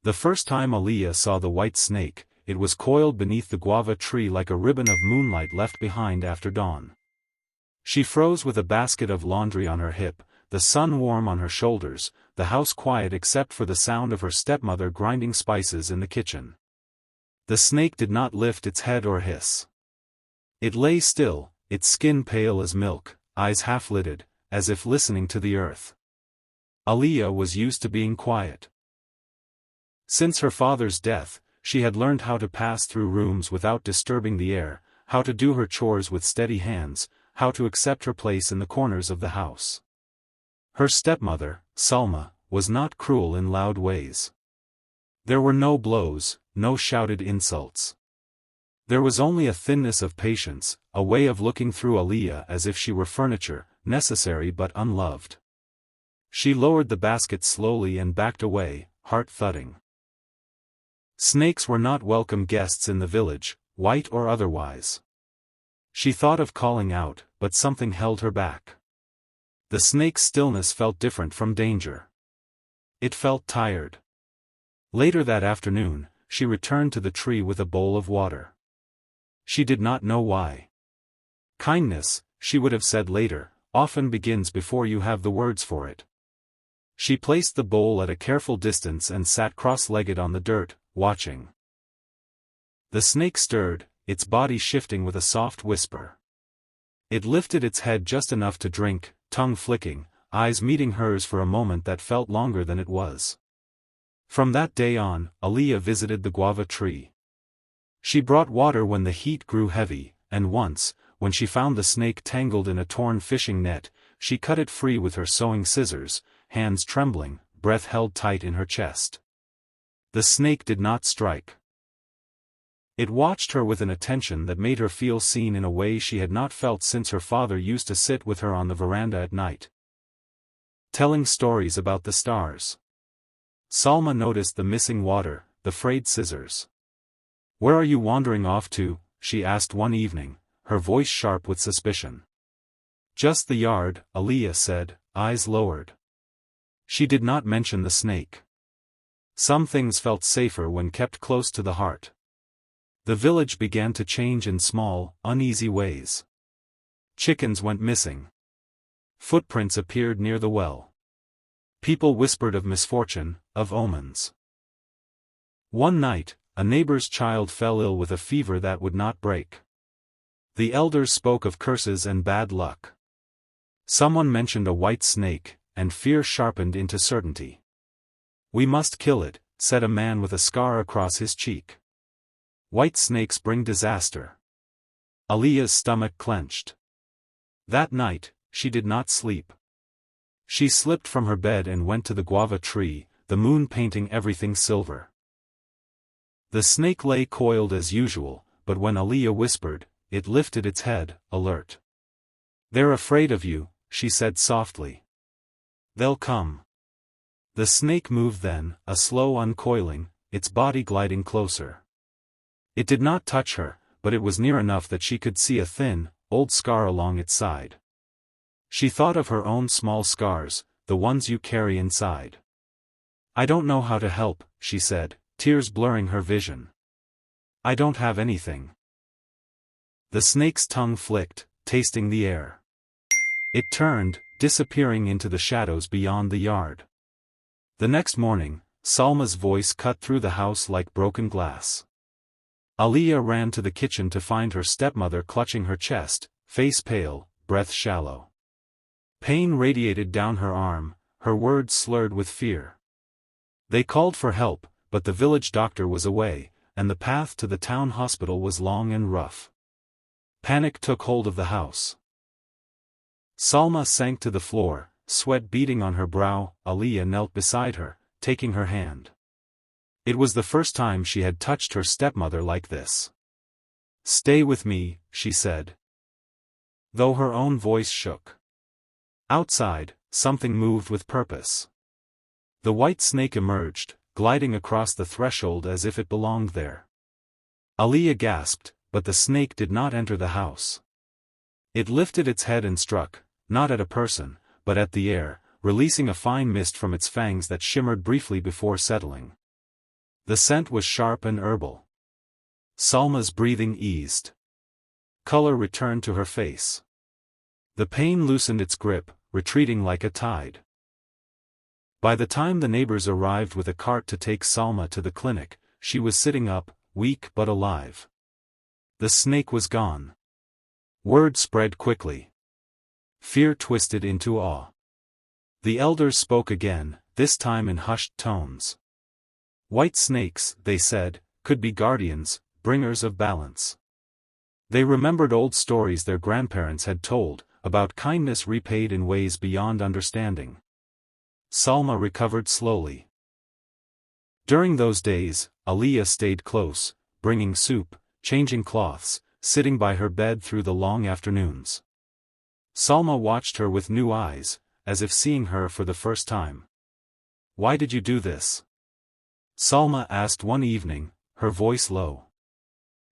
The first time Aaliyah saw the white snake, it was coiled beneath the guava tree like a ribbon of moonlight left behind after dawn. She froze with a basket of laundry on her hip, the sun warm on her shoulders, the house quiet except for the sound of her stepmother grinding spices in the kitchen. The snake did not lift its head or hiss. It lay still, its skin pale as milk, eyes half-lidded, as if listening to the earth. Aaliyah was used to being quiet. Since her father's death, she had learned how to pass through rooms without disturbing the air, how to do her chores with steady hands, how to accept her place in the corners of the house. Her stepmother, Salma, was not cruel in loud ways. There were no blows, no shouted insults. There was only a thinness of patience, a way of looking through Aaliyah as if she were furniture, necessary but unloved. She lowered the basket slowly and backed away, heart thudding. Snakes were not welcome guests in the village, white or otherwise. She thought of calling out, but something held her back. The snake's stillness felt different from danger. It felt tired. Later that afternoon, she returned to the tree with a bowl of water. She did not know why. Kindness, she would have said later, often begins before you have the words for it. She placed the bowl at a careful distance and sat cross-legged on the dirt, watching. The snake stirred, its body shifting with a soft whisper. It lifted its head just enough to drink, tongue flicking, eyes meeting hers for a moment that felt longer than it was. From that day on, Aaliyah visited the guava tree. She brought water when the heat grew heavy, and once, when she found the snake tangled in a torn fishing net, she cut it free with her sewing scissors, hands trembling, breath held tight in her chest. The snake did not strike. It watched her with an attention that made her feel seen in a way she had not felt since her father used to sit with her on the veranda at night, telling stories about the stars. Salma noticed the missing water, the frayed scissors. "Where are you wandering off to?" she asked one evening, her voice sharp with suspicion. "Just the yard," Aaliyah said, eyes lowered. She did not mention the snake. Some things felt safer when kept close to the heart. The village began to change in small, uneasy ways. Chickens went missing. Footprints appeared near the well. People whispered of misfortune, of omens. One night, a neighbor's child fell ill with a fever that would not break. The elders spoke of curses and bad luck. Someone mentioned a white snake, and fear sharpened into certainty. "We must kill it," said a man with a scar across his cheek. "White snakes bring disaster." Aaliyah's stomach clenched. That night, she did not sleep. She slipped from her bed and went to the guava tree, the moon painting everything silver. The snake lay coiled as usual, but when Aaliyah whispered, it lifted its head, alert. "They're afraid of you," she said softly. "They'll come." The snake moved then, a slow uncoiling, its body gliding closer. It did not touch her, but it was near enough that she could see a thin, old scar along its side. She thought of her own small scars, the ones you carry inside. "I don't know how to help," she said, tears blurring her vision. "I don't have anything." The snake's tongue flicked, tasting the air. It turned, disappearing into the shadows beyond the yard. The next morning, Salma's voice cut through the house like broken glass. Aaliyah ran to the kitchen to find her stepmother clutching her chest, face pale, breath shallow. Pain radiated down her arm, her words slurred with fear. They called for help, but the village doctor was away, and the path to the town hospital was long and rough. Panic took hold of the house. Salma sank to the floor, sweat beading on her brow. Aaliyah knelt beside her, taking her hand. It was the first time she had touched her stepmother like this. "Stay with me," she said, though her own voice shook. Outside, something moved with purpose. The white snake emerged, gliding across the threshold as if it belonged there. Aaliyah gasped, but the snake did not enter the house. It lifted its head and struck, not at a person, but at the air, releasing a fine mist from its fangs that shimmered briefly before settling. The scent was sharp and herbal. Salma's breathing eased. Color returned to her face. The pain loosened its grip, retreating like a tide. By the time the neighbors arrived with a cart to take Salma to the clinic, she was sitting up, weak but alive. The snake was gone. Word spread quickly. Fear twisted into awe. The elders spoke again, this time in hushed tones. White snakes, they said, could be guardians, bringers of balance. They remembered old stories their grandparents had told, about kindness repaid in ways beyond understanding. Salma recovered slowly. During those days, Aliyah stayed close, bringing soup, changing cloths, sitting by her bed through the long afternoons. Salma watched her with new eyes, as if seeing her for the first time. "Why did you do this?" Salma asked one evening, her voice low.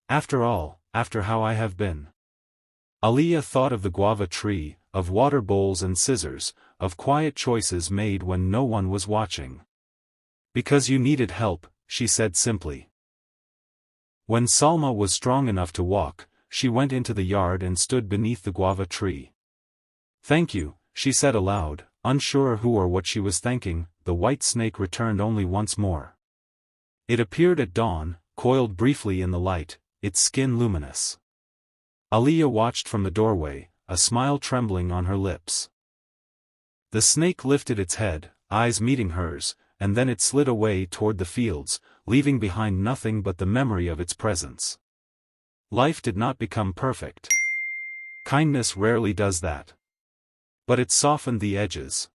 "After all, after how I have been." Aliyah thought of the guava tree, of water bowls and scissors, of quiet choices made when no one was watching. "Because you needed help," she said simply. When Salma was strong enough to walk, she went into the yard and stood beneath the guava tree. "Thank you," she said aloud, unsure who or what she was thanking. The white snake returned only once more. It appeared at dawn, coiled briefly in the light, its skin luminous. Aliyah watched from the doorway, a smile trembling on her lips. The snake lifted its head, eyes meeting hers, and then it slid away toward the fields, leaving behind nothing but the memory of its presence. Life did not become perfect. Kindness rarely does that. But it softened the edges.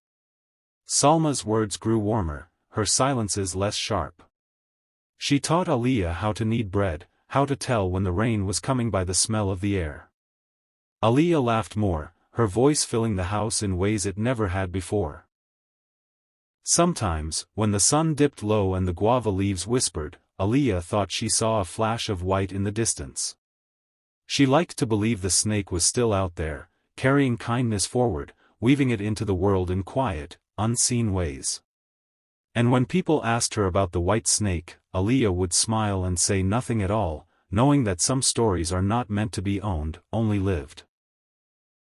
Salma's words grew warmer, her silences less sharp. She taught Aliyah how to knead bread, how to tell when the rain was coming by the smell of the air. Aliyah laughed more, her voice filling the house in ways it never had before. Sometimes, when the sun dipped low and the guava leaves whispered, Aliyah thought she saw a flash of white in the distance. She liked to believe the snake was still out there, carrying kindness forward, weaving it into the world in quiet, unseen ways. And when people asked her about the white snake, Aliyah would smile and say nothing at all, knowing that some stories are not meant to be owned, only lived.